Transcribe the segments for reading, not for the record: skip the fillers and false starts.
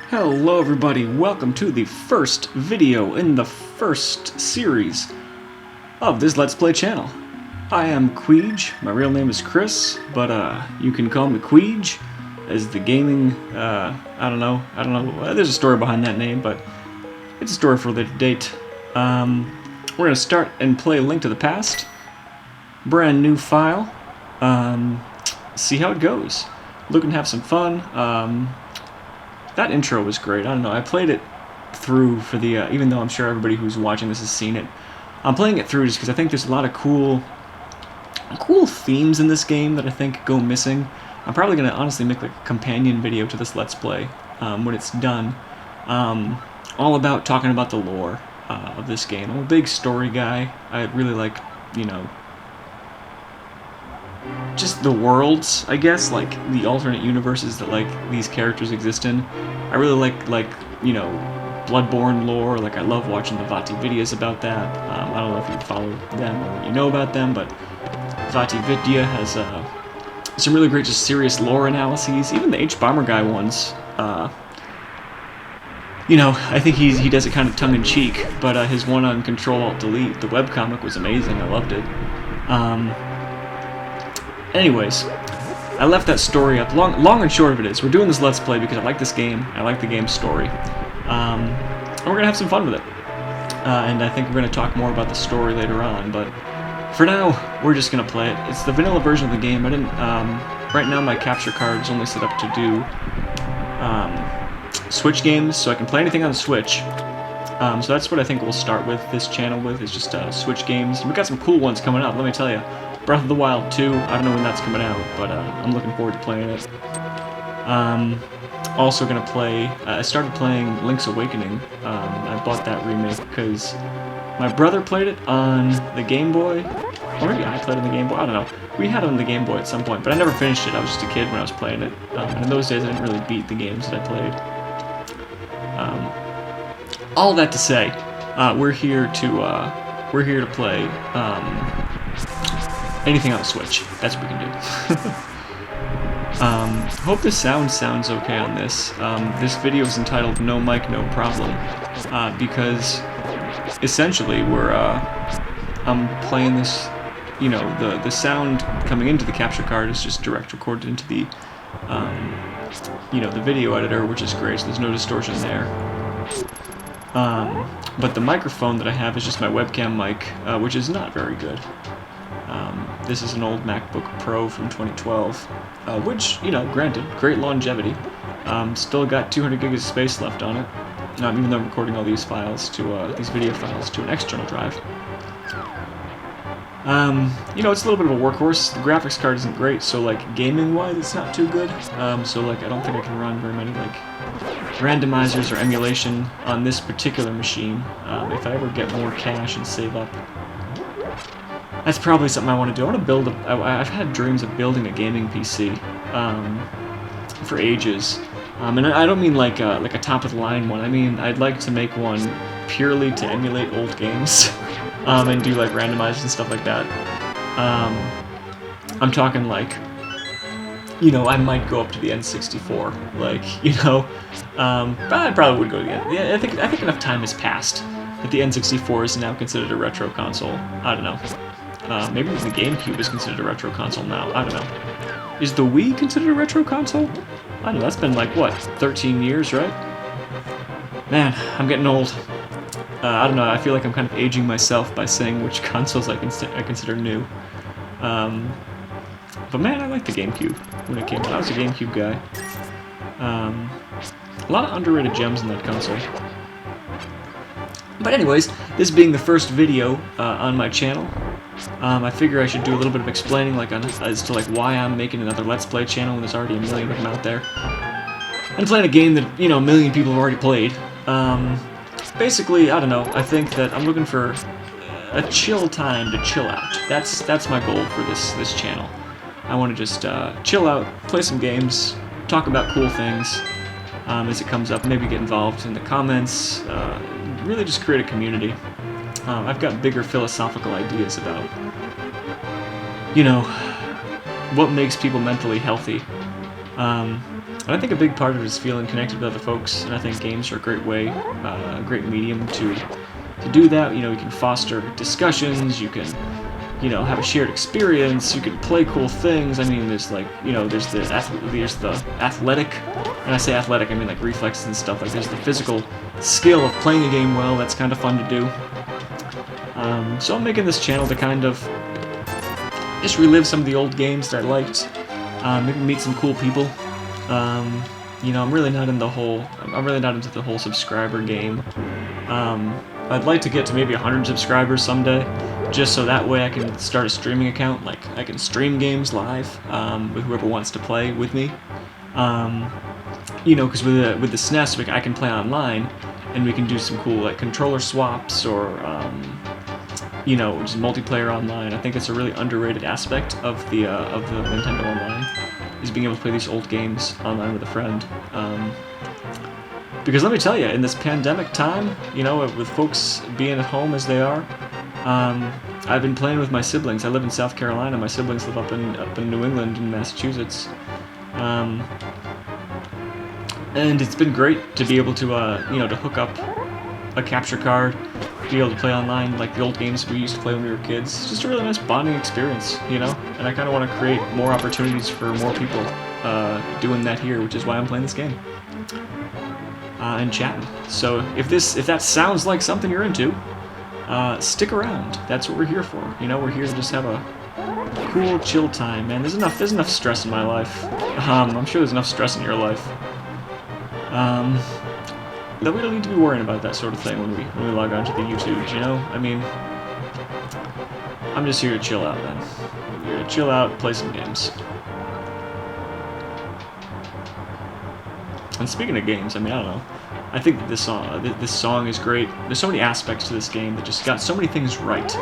Hello everybody, welcome to the first video in the first series of this Let's Play channel. I am Queej, my real name is Chris, but you can call me Queej as the gaming, I don't know, there's a story behind that name, but it's a story for a later date. We're going to start and play Link to the Past, brand new file, see how it goes. Looking to have some fun. That intro was great. I don't know. I played it through for the, even though I'm sure everybody who's watching this has seen it. I'm playing it through just because I think there's a lot of cool themes in this game that I think go missing. I'm probably going to honestly make like a companion video to this Let's Play when it's done. All about talking about the lore of this game. I'm a big story guy. I really like, you know, just the worlds, I guess, like the alternate universes that like these characters exist in. I really like you know, Bloodborne lore. Like I love watching the Vati videos about that. I don't know if you follow them or you know about them, but Vati Vidya has some really great, just serious lore analyses. Even the H-Bomber guy ones. You know, I think he does it kind of tongue-in-cheek, but his one on Control-Alt-Delete, the webcomic, was amazing. I loved it. Anyways, I left that story up. Long and short of it is, we're doing this Let's Play because I like this game. I like the game's story. And we're going to have some fun with it. And I think we're going to talk more about the story later on, but for now, we're just going to play it. It's the vanilla version of the game. I didn't, right now my capture card is only set up to do Switch games, so I can play anything on the Switch. So that's what I think we'll start with this channel with, is just Switch games. And we've got some cool ones coming up, let me tell you. Breath of the Wild 2, I don't know when that's coming out, but I'm looking forward to playing it. Also gonna play, I started playing Link's Awakening. I bought that remake because my brother played it on the Game Boy, or maybe I played it on the Game Boy, I don't know. We had it on the Game Boy at some point, but I never finished it. I was just a kid when I was playing it. And in those days I didn't really beat the games that I played. All that to say, we're here to play anything on the Switch. That's what we can do. Hope the sound sounds okay on this. This video is entitled No Mic, No Problem, because essentially I'm playing this, you know, the sound coming into the capture card is just direct recorded into the, you know, the video editor, which is great, so there's no distortion there. But the microphone that I have is just my webcam mic, which is not very good. This is an old MacBook Pro from 2012, which, you know, granted, great longevity. Still got 200 gigs of space left on it, even though I'm recording all these files to, these video files to an external drive. You know, it's a little bit of a workhorse. The graphics card isn't great, so, like, gaming-wise, it's not too good. So, like, I don't think I can run very many, like, randomizers or emulation on this particular machine. If I ever get more cash and save up, that's probably something I want to do. I want to build I've had dreams of building a gaming PC for ages. And I don't mean like a top-of-the-line one. I mean, I'd like to make one purely to emulate old games and do like randomizers and stuff like that. I'm talking like, you know, I might go up to the N64, like, you know, but I probably would go to the N. Yeah, I think enough time has passed that the N64 is now considered a retro console. I don't know. Maybe the GameCube is considered a retro console now. I don't know. Is the Wii considered a retro console? I don't know. That's been like, what, 13 years, right? Man, I'm getting old. I don't know. I feel like I'm kind of aging myself by saying which consoles I consider new. But man, I like the GameCube when it came out. I was a GameCube guy. A lot of underrated gems in that console. But anyways, this being the first video on my channel, I figure I should do a little bit of explaining, like, as to like why I'm making another Let's Play channel when there's already a million of them out there, and playing a game that, you know, a million people have already played. Basically, I don't know. I think that I'm looking for a chill time to chill out. That's my goal for this channel. I want to just chill out, play some games, talk about cool things as it comes up. Maybe get involved in the comments. Really, just create a community. I've got bigger philosophical ideas about, you know, what makes people mentally healthy. And I think a big part of it is feeling connected with other folks, and I think games are a great way, a great medium to do that. You know, you can foster discussions, you can, you know, have a shared experience, you can play cool things. I mean, there's like, you know, there's the athletic, and I say athletic, I mean like reflexes and stuff. Like there's the physical skill of playing a game well. That's kind of fun to do. So I'm making this channel to kind of just relive some of the old games that I liked. Maybe meet some cool people. You know, I'm really not into the whole subscriber game. I'd like to get to maybe 100 subscribers someday, just so that way I can start a streaming account. Like I can stream games live with whoever wants to play with me. You know, because with the SNES, I can play online, and we can do some cool like controller swaps or you know, just multiplayer online. I think it's a really underrated aspect of the Nintendo Online, is being able to play these old games online with a friend. Because let me tell you, in this pandemic time, you know, with folks being at home as they are, I've been playing with my siblings. I live in South Carolina. My siblings live up in New England and Massachusetts. And it's been great to be able to, you know, to hook up a capture card, be able to play online like the old games we used to play when we were kids. It's just a really nice bonding experience, you know? And I kind of want to create more opportunities for more people doing that here, which is why I'm playing this game. And chatting. So if that sounds like something you're into, stick around. That's what we're here for. You know, we're here to just have a cool, chill time, man. There's enough stress in my life. I'm sure there's enough stress in your life. That we don't need to be worrying about that sort of thing when we log on to the YouTubes, you know? I mean, I'm just here to chill out, man. I'm here to chill out, play some games. And speaking of games, I mean, I don't know. I think that this song is great. There's so many aspects to this game that just got so many things right.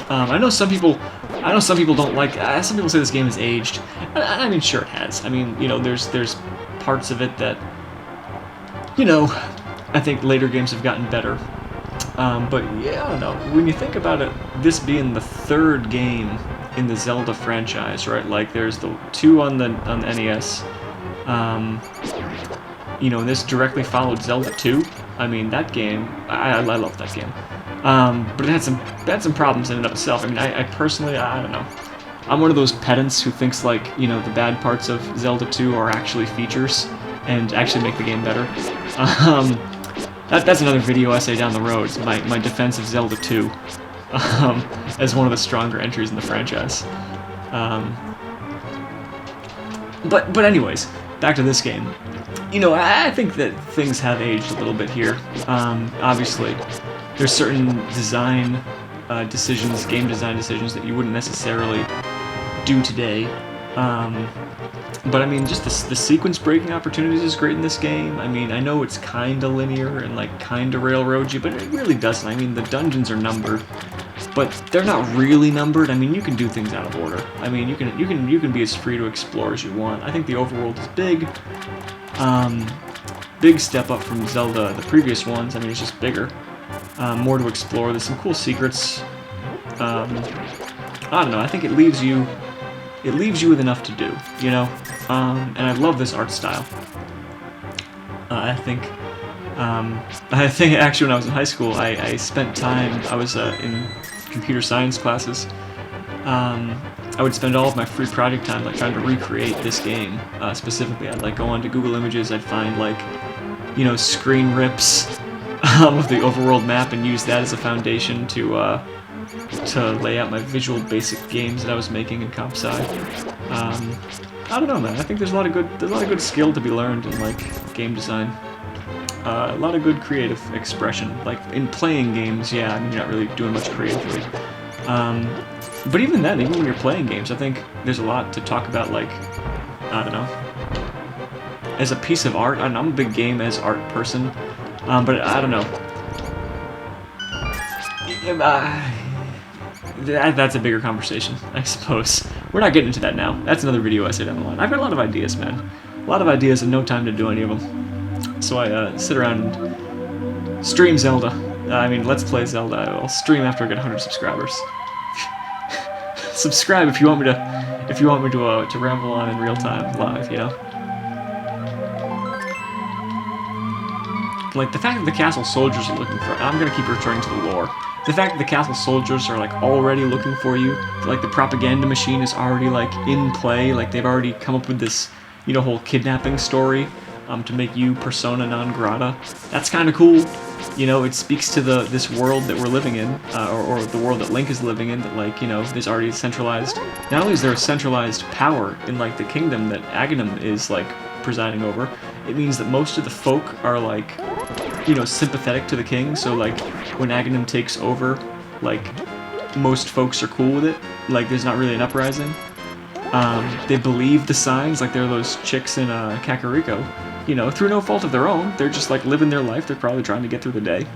I know some people don't like. Some people say this game has aged. I mean, sure it has. I mean, you know, there's parts of it that, you know, I think later games have gotten better. But yeah, I don't know. When you think about it, this being the third game in the Zelda franchise, right? Like there's the 2 on the NES. You know, and this directly followed Zelda 2. I mean, that game, I love that game. But it had some problems in and of itself. I mean, I personally, I don't know. I'm one of those pedants who thinks like, you know, the bad parts of Zelda 2 are actually features and actually make the game better. That's another video essay down the road. It's my defense of Zelda 2 as one of the stronger entries in the franchise. But anyways, back to this game. You know, I think that things have aged a little bit here. Obviously, there's certain design decisions, game design decisions that you wouldn't necessarily do today. But I mean, just the sequence breaking opportunities is great in this game. I mean, I know it's kinda linear and like kinda railroads you, but it really doesn't. I mean, the dungeons are numbered, but they're not really numbered. I mean, you can do things out of order. I mean, you can be as free to explore as you want. I think the overworld is big. Big step up from Zelda, the previous ones. I mean, it's just bigger. More to explore. There's some cool secrets. I don't know. I think it leaves you with enough to do, you know? And I love this art style. I think actually when I was in high school, I spent time, I was in computer science classes. I would spend all of my free project time like trying to recreate this game. Specifically, I'd like go onto Google Images, I'd find like, you know, screen rips of the overworld map and use that as a foundation to lay out my visual basic games that I was making in comp sci. I don't know, man. I think there's a lot of good skill to be learned in like game design. A lot of good creative expression, like in playing games. Yeah, I mean, you're not really doing much creatively. But even then, even when you're playing games, I think there's a lot to talk about. Like, I don't know, as a piece of art. I'm a big game as art person, but I don't know. That's a bigger conversation, I suppose. We're not getting into that now. That's another video essay down the line. I've got a lot of ideas, man. A lot of ideas and no time to do any of them. So I sit around and stream Zelda I mean, Let's Play Zelda. I'll stream after I get 100 subscribers. Subscribe if you want me to ramble on in real time live, you know. Like the fact that the castle soldiers are looking for. I'm gonna keep returning to the lore. The fact that the castle soldiers are like already looking for you, like the propaganda machine is already like in play. Like they've already come up with this, you know, whole kidnapping story, to make you persona non grata. That's kind of cool. You know, it speaks to this world that we're living in, or the world that Link is living in, that, like, you know, there's already a centralized... Not only is there a centralized power in, like, the kingdom that Aghanim is, like, presiding over, it means that most of the folk are, like, you know, sympathetic to the king, so, like, when Aghanim takes over, like, most folks are cool with it. Like, there's not really an uprising. They believe the signs, like, they're those chicks in Kakariko. You know, through no fault of their own, they're just, like, living their life, they're probably trying to get through the day.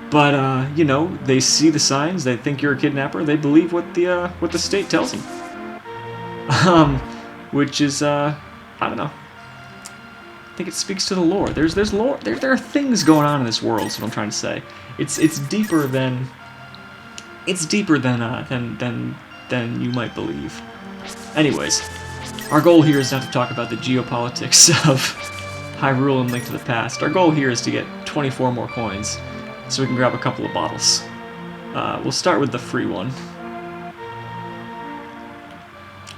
But, you know, they see the signs, they think you're a kidnapper, they believe what the state tells them. Which is, I don't know. I think it speaks to the lore. There's lore, there are things going on in this world, is what I'm trying to say. It's deeper than... It's deeper than you might believe. Anyways, our goal here is not to talk about the geopolitics of Hyrule and Link to the Past. Our goal here is to get 24 more coins, so we can grab a couple of bottles. We'll start with the free one.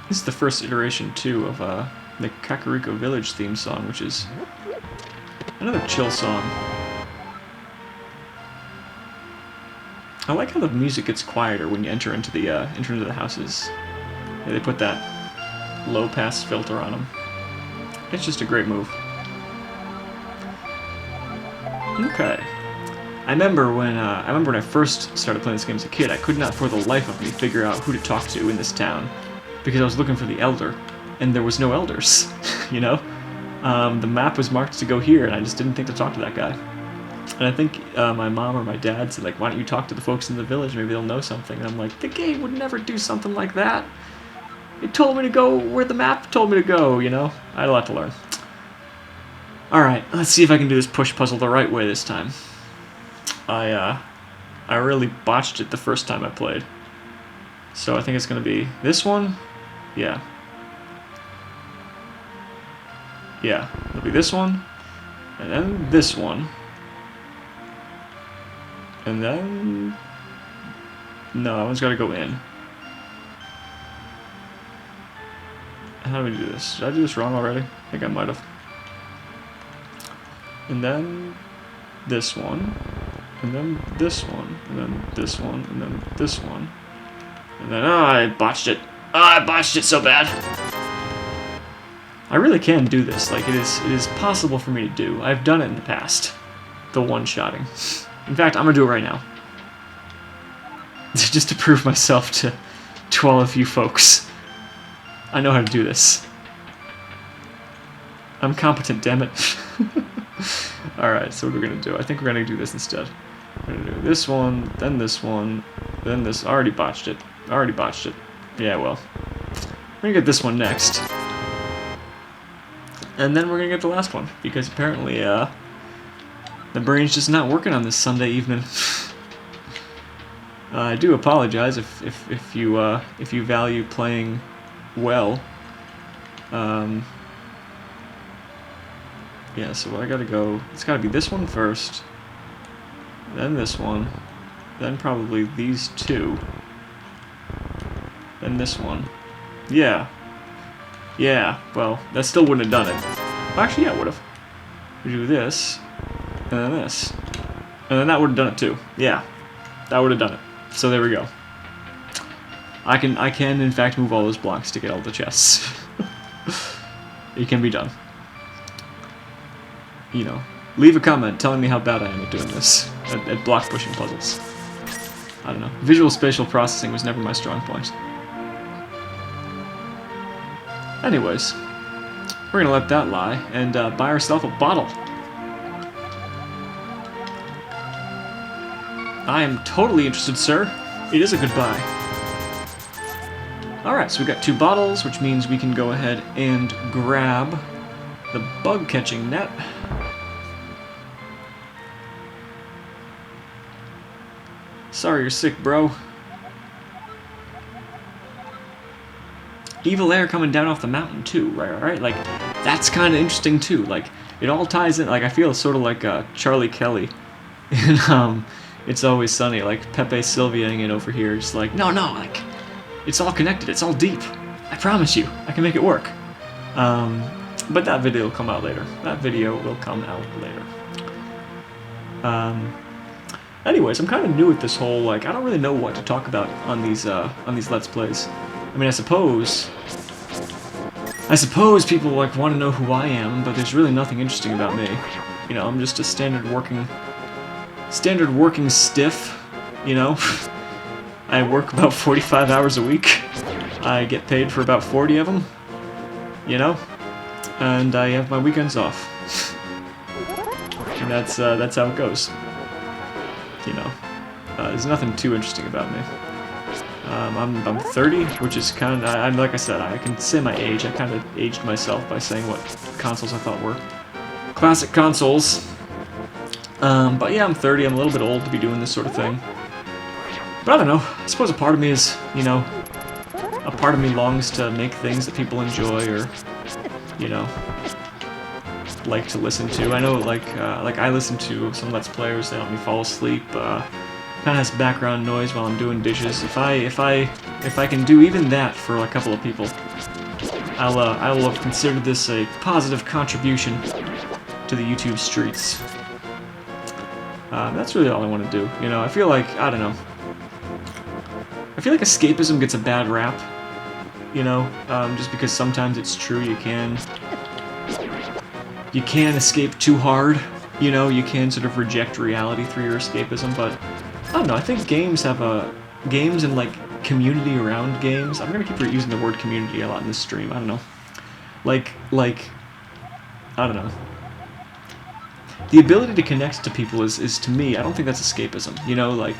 This is the first iteration, too, of the Kakariko Village theme song, which is another chill song. I like how the music gets quieter when you enter into the houses. Yeah, they put that low-pass filter on them. It's just a great move. Okay. I remember when I first started playing this game as a kid, I could not for the life of me figure out who to talk to in this town, because I was looking for the elder, and there was no elders, you know? The map was marked to go here, and I just didn't think to talk to that guy. And I think my mom or my dad said, like, why don't you talk to the folks in the village, maybe they'll know something. And I'm like, the game would never do something like that. It told me to go where the map told me to go, you know? I had a lot to learn. Alright, let's see if I can do this push puzzle the right way this time. I really botched it the first time I played. So I think it's going to be this one. Yeah. Yeah, it'll be this one. And then this one. And then... No, that one's got to go in. How do we do this? Did I do this wrong already? I think I might have. And then this one. And then this one. And then this one. And then this one. And then, oh, I botched it. Oh, I botched it so bad. I really can do this. Like, it is possible for me to do. I've done it in the past. The one-shotting. In fact, I'm gonna do it right now. Just to prove myself to all of you folks. I know how to do this. I'm competent, damn it. Alright, so what we're gonna do? I think we're gonna do this instead. We're gonna do this one, then this. I already botched it. Yeah, well. We're gonna get this one next. And then we're gonna get the last one, because apparently, the brain's just not working on this Sunday evening. I do apologize if you value playing well. Yeah, so I gotta go. It's gotta be this one first, then this one, then probably these two, then this one. Yeah. Yeah, well, that still wouldn't have done it. Well, actually, yeah, it would have. We do this, and then this. And then that would have done it too. Yeah, that would have done it. So there we go. I can in fact move all those blocks to get all the chests. It can be done. You know, leave a comment telling me how bad I am at doing this, at block pushing puzzles. I don't know. Visual spatial processing was never my strong point. Anyways, we're gonna let that lie and buy ourselves a bottle. I am totally interested, sir. It is a good buy. Alright, so we got 2 bottles, which means we can go ahead and grab the bug catching net. Sorry you're sick, bro. Evil air coming down off the mountain too, right? Like, that's kind of interesting too. Like, it all ties in. Like, I feel sort of like Charlie Kelly in It's Always Sunny. Like Pepe Sylviaing in over here, just like, no, like, it's all connected. It's all deep. I promise you, I can make it work. But that video will come out later. Anyways, I'm kind of new at this whole, like, I don't really know what to talk about on these Let's Plays. I mean, I suppose people, like, want to know who I am, but there's really nothing interesting about me. You know, I'm just a standard working stiff, you know? I work about 45 hours a week. I get paid for about 40 of them, you know? And I have my weekends off. And that's how it goes. You know, there's nothing too interesting about me. I'm 30, which is kind of, I'm like I said, I can say my age. I kind of aged myself by saying what consoles I thought were classic consoles. But yeah, I'm 30. I'm a little bit old to be doing this sort of thing. But I don't know. I suppose a part of me is, you know, a part of me longs to make things that people enjoy or, you know, like to listen to. I know, like I listen to some Let's Players. They help me fall asleep. Kind of has background noise while I'm doing dishes. If I can do even that for a couple of people, I will have considered this a positive contribution to the YouTube streets. That's really all I want to do. You know, I feel like, I don't know. I feel like escapism gets a bad rap. You know, just because sometimes it's true. You can escape too hard. You know, you can sort of reject reality through your escapism, but I don't know, I think games and, like, community around games, I'm gonna keep using the word community a lot in this stream, I don't know. Like, I don't know. The ability to connect to people is to me, I don't think that's escapism, you know, like,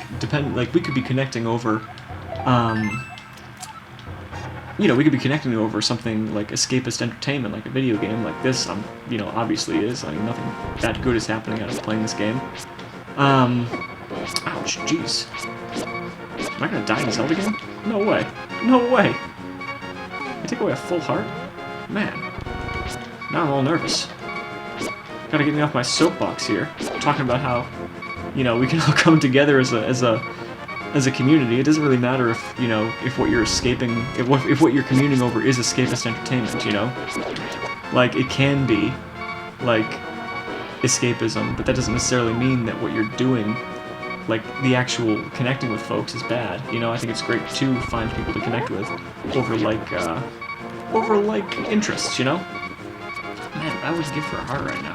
we could be connecting over, you know, we could be connecting over something like escapist entertainment, like a video game like this, you know, obviously is. I mean, nothing that good is happening out of playing this game. Ouch, jeez. Am I gonna die in Zelda game? No way. No way! I take away a full heart? Man. Now I'm all nervous. Gotta get me off my soapbox here. Talking about how, you know, we can all come together as a community. It doesn't really matter if, you know, if what you're escaping, if what you're communing over is escapist entertainment, you know? Like, it can be, like, escapism, but that doesn't necessarily mean that what you're doing, like, the actual connecting with folks is bad. You know, I think it's great to find people to connect with over, like, interests, you know? Man, I would give for a heart right now.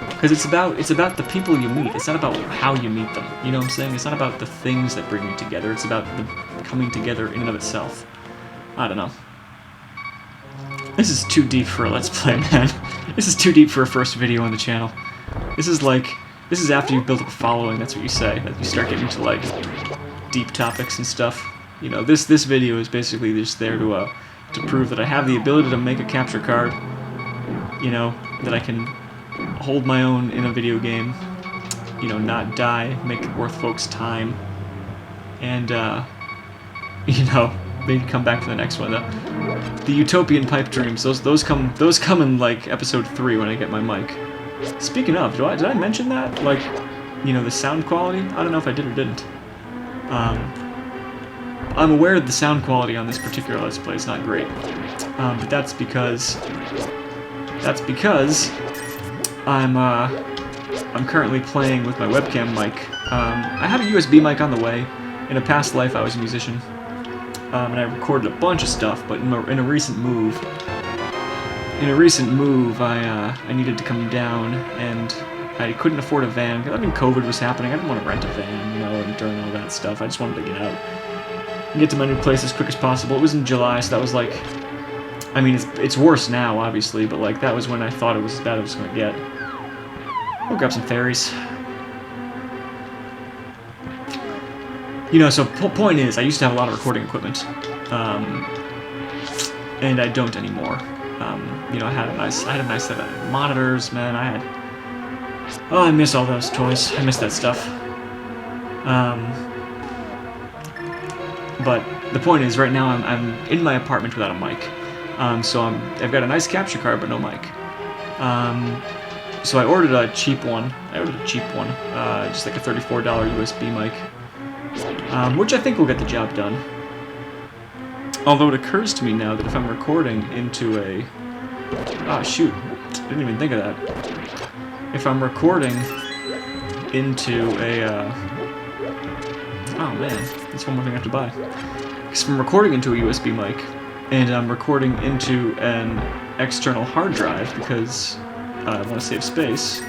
Because it's about the people you meet. It's not about how you meet them. You know what I'm saying? It's not about the things that bring you together. It's about the coming together in and of itself. I don't know. This is too deep for a Let's Play, man. This is too deep for a first video on the channel. This is after you've built up a following, that's what you say. That you start getting into, like, deep topics and stuff. You know, this video is basically just there to prove that I have the ability to make a capture card. You know, that I can hold my own in a video game. You know, not die, make it worth folks' time. And, you know, maybe come back for the next one. The utopian pipe dreams, those come in, like, episode 3 when I get my mic. Speaking of, did I mention that? Like, you know, the sound quality? I don't know if I did or didn't. I'm aware that the sound quality on this particular Let's Play is not great. But that's because I'm currently playing with my webcam mic. I have a USB mic on the way. In a past life, I was a musician. And I recorded a bunch of stuff, but in a recent move, I needed to come down, and I couldn't afford a van. I mean, COVID was happening. I didn't want to rent a van, you know, and during all that stuff. I just wanted to get out and get to my new place as quick as possible. It was in July, so that was like, I mean, it's worse now, obviously, but like that was when I thought it was as bad as it was going to get. We'll grab some fairies. You know, so point is, I used to have a lot of recording equipment, and I don't anymore. You know, I had a nice set of monitors, man. I miss all those toys. I miss that stuff. But the point is, right now I'm in my apartment without a mic. So I've got a nice capture card, but no mic. So I ordered a cheap one. Just like a $34 USB mic, which I think will get the job done. Although it occurs to me now that if I'm recording into a... Oh, shoot. Didn't even think of that. If I'm recording into a... Oh, man. That's one more thing I have to buy. Because if I'm recording into a USB mic, and I'm recording into an external hard drive because I want to save space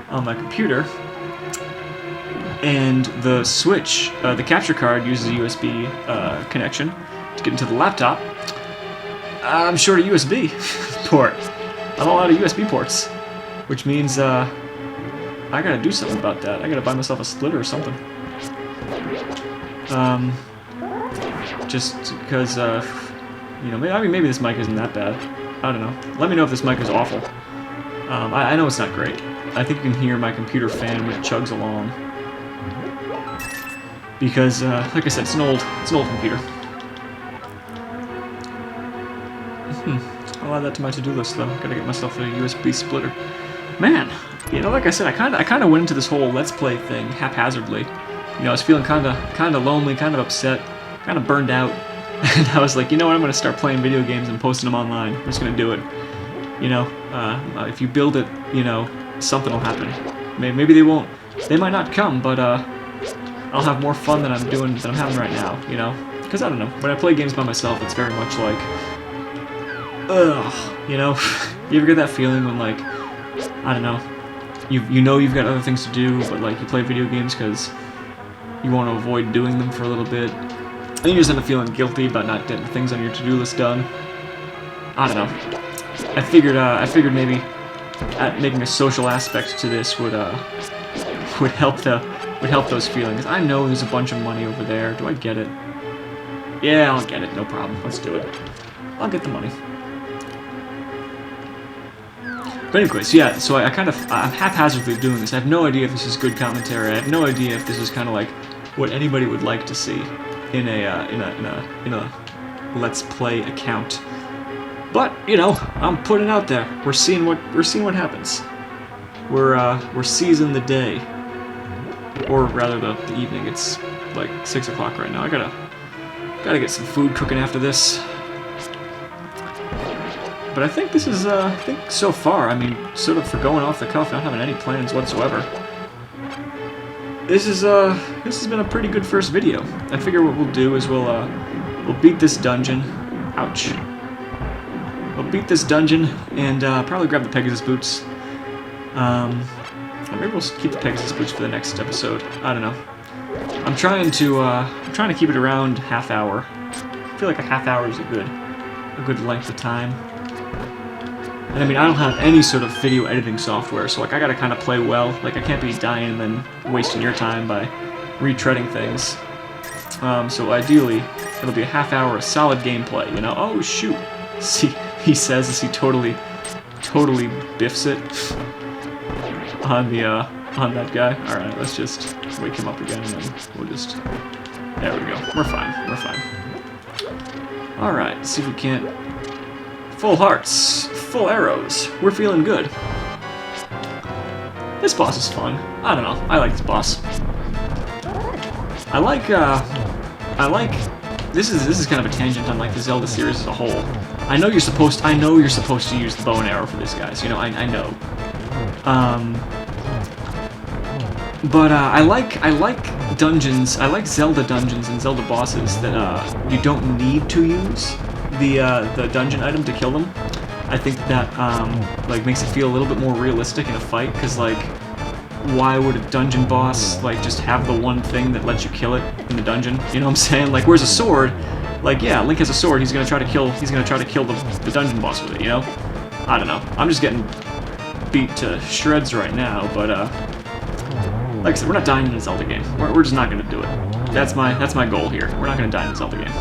on my computer, and the switch, the capture card uses a USB connection to get into the laptop, I'm short a USB port. I'm all out of USB ports, which means I gotta do something about that. I gotta buy myself a splitter or something. Just because, you know, maybe this mic isn't that bad. I don't know. Let me know if this mic is awful. I know it's not great. I think you can hear my computer fan when it chugs along. Because, like I said, it's an old computer. I'll add that to my to-do list, though. Gotta get myself a USB splitter. Man, you know, like I said, I kind of went into this whole Let's Play thing haphazardly. You know, I was feeling kind of lonely, kind of upset, kind of burned out, and I was like, you know what, I'm gonna start playing video games and posting them online. I'm just gonna do it. You know, if you build it, you know, something will happen. Maybe they won't. They might not come, but I'll have more fun than I'm having right now. You know, because I don't know. When I play games by myself, it's very much like, ugh. You know, you ever get that feeling when, like, I don't know, you know you've got other things to do, but like you play video games because you want to avoid doing them for a little bit, and you just end up feeling guilty about not getting things on your to-do list done. I don't know. I figured maybe making a social aspect to this would help those feelings. I know there's a bunch of money over there. Do I get it? Yeah, I'll get it. No problem. Let's do it. I'll get the money. But anyways, yeah. So I'm haphazardly doing this. I have no idea if this is good commentary. I have no idea if this is kind of like what anybody would like to see in a Let's Play account. But, you know, I'm putting it out there. We're seeing what happens. We're seizing the day, or rather the evening. It's like 6 o'clock right now. I gotta get some food cooking after this. But I think this is I think so far, I mean, sort of for going off the cuff, not having any plans whatsoever. This has been a pretty good first video. I figure what we'll do is we'll beat this dungeon. Ouch. We'll beat this dungeon and probably grab the Pegasus boots. Or maybe we'll keep the Pegasus boots for the next episode. I don't know. I'm trying to keep it around half hour. I feel like a half hour is a good length of time. And I mean, I don't have any sort of video editing software, so like I gotta kind of play well. Like I can't be dying and then wasting your time by retreading things. So ideally, it'll be a half hour of solid gameplay. You know? Oh shoot! See. He says as he totally biffs it on that guy. All right, let's just wake him up again, and then we'll just. There we go. We're fine. All right, let's see if we can't. Full hearts, full arrows. We're feeling good. This boss is fun. I don't know. I like this boss. I like. This is kind of a tangent on like the Zelda series as a whole. I know you're supposed to use the bow and arrow for this, guys. You know, I know. But I like dungeons. I like Zelda dungeons and Zelda bosses that you don't need to use the dungeon item to kill them. I think that like makes it feel a little bit more realistic in a fight. Cause like, why would a dungeon boss like just have the one thing that lets you kill it in the dungeon? You know what I'm saying? Like, where's a sword? Like, yeah, Link has a sword. He's gonna try to kill the dungeon boss with it. You know? I don't know. I'm just getting beat to shreds right now. But like I said, we're not dying in a Zelda game. We're just not gonna do it. That's my goal here. We're not gonna die in a Zelda game.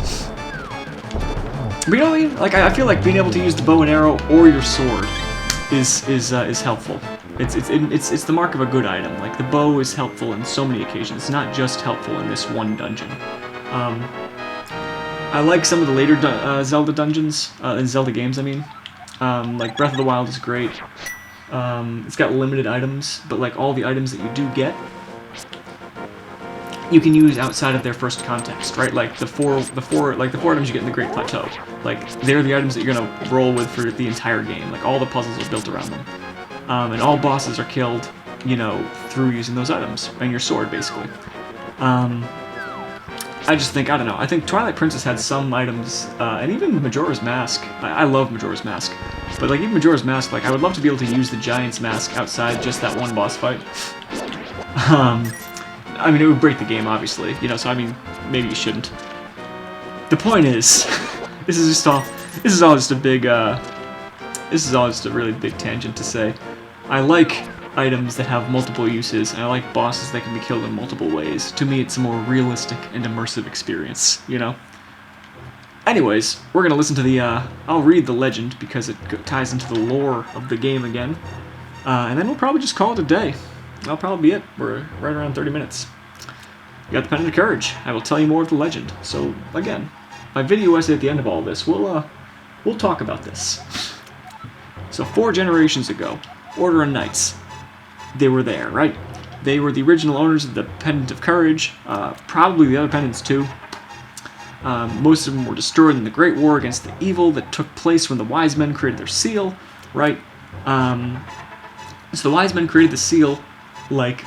But you know what I mean? Like I feel like being able to use the bow and arrow or your sword is helpful. It's the mark of a good item. Like, the bow is helpful in so many occasions. It's not just helpful in this one dungeon. I like some of the later Zelda dungeons, in Zelda games, I mean. Like, Breath of the Wild is great. It's got limited items, but like all the items that you do get, you can use outside of their first context, right? Like the four items you get in the Great Plateau. Like, they're the items that you're gonna roll with for the entire game. Like, all the puzzles are built around them. And all bosses are killed, you know, through using those items, and your sword, basically. I just think, I don't know, I think Twilight Princess had some items, and even Majora's Mask. I love Majora's Mask. But, like, even Majora's Mask, like, I would love to be able to use the Giant's Mask outside just that one boss fight. I mean, it would break the game, obviously, you know, so, I mean, maybe you shouldn't. The point is, this is all just a really big tangent to say, I like items that have multiple uses, and I like bosses that can be killed in multiple ways. To me, it's a more realistic and immersive experience, you know? Anyways, we're gonna listen to the, I'll read the legend, because it ties into the lore of the game again, and then we'll probably just call it a day. That'll probably be it. We're right around 30 minutes. You got the Pendant of Courage. I will tell you more of the legend. So, again, my video essay at the end of all this, we'll talk about this. So, 4 generations ago, Order of Knights, they were there, right? They were the original owners of the Pendant of Courage, probably the other pendants too. Most of them were destroyed in the Great War against the evil that took place when the Wise Men created their seal, right? So the Wise Men created the seal, like,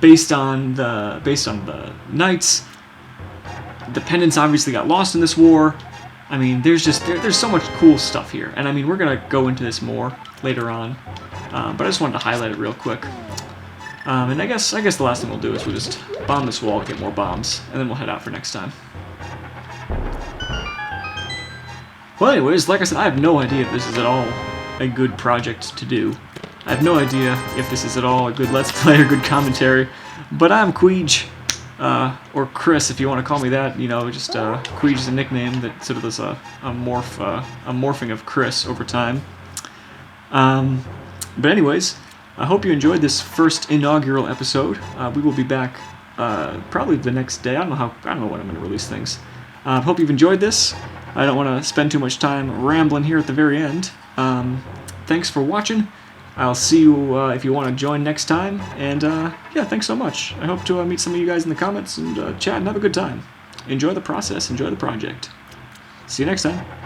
based on the knights. The pendants obviously got lost in this war. I mean, there's so much cool stuff here, and I mean, we're gonna go into this more later on. But I just wanted to highlight it real quick. And I guess the last thing we'll do is we'll just bomb this wall, get more bombs, and then we'll head out for next time. Well, anyways, like I said, I have no idea if this is at all a good project to do. I have no idea if this is at all a good Let's Play or good commentary, but I'm Queej, or Chris if you want to call me that. You know, just Queej is a nickname that sort of is a morphing of Chris over time. But anyways, I hope you enjoyed this first inaugural episode. We will be back probably the next day. I don't know when I'm going to release things. Hope you've enjoyed this. I don't want to spend too much time rambling here at the very end. Thanks for watching. I'll see you if you want to join next time. And yeah, thanks so much. I hope to meet some of you guys in the comments and chat and have a good time. Enjoy the process. Enjoy the project. See you next time.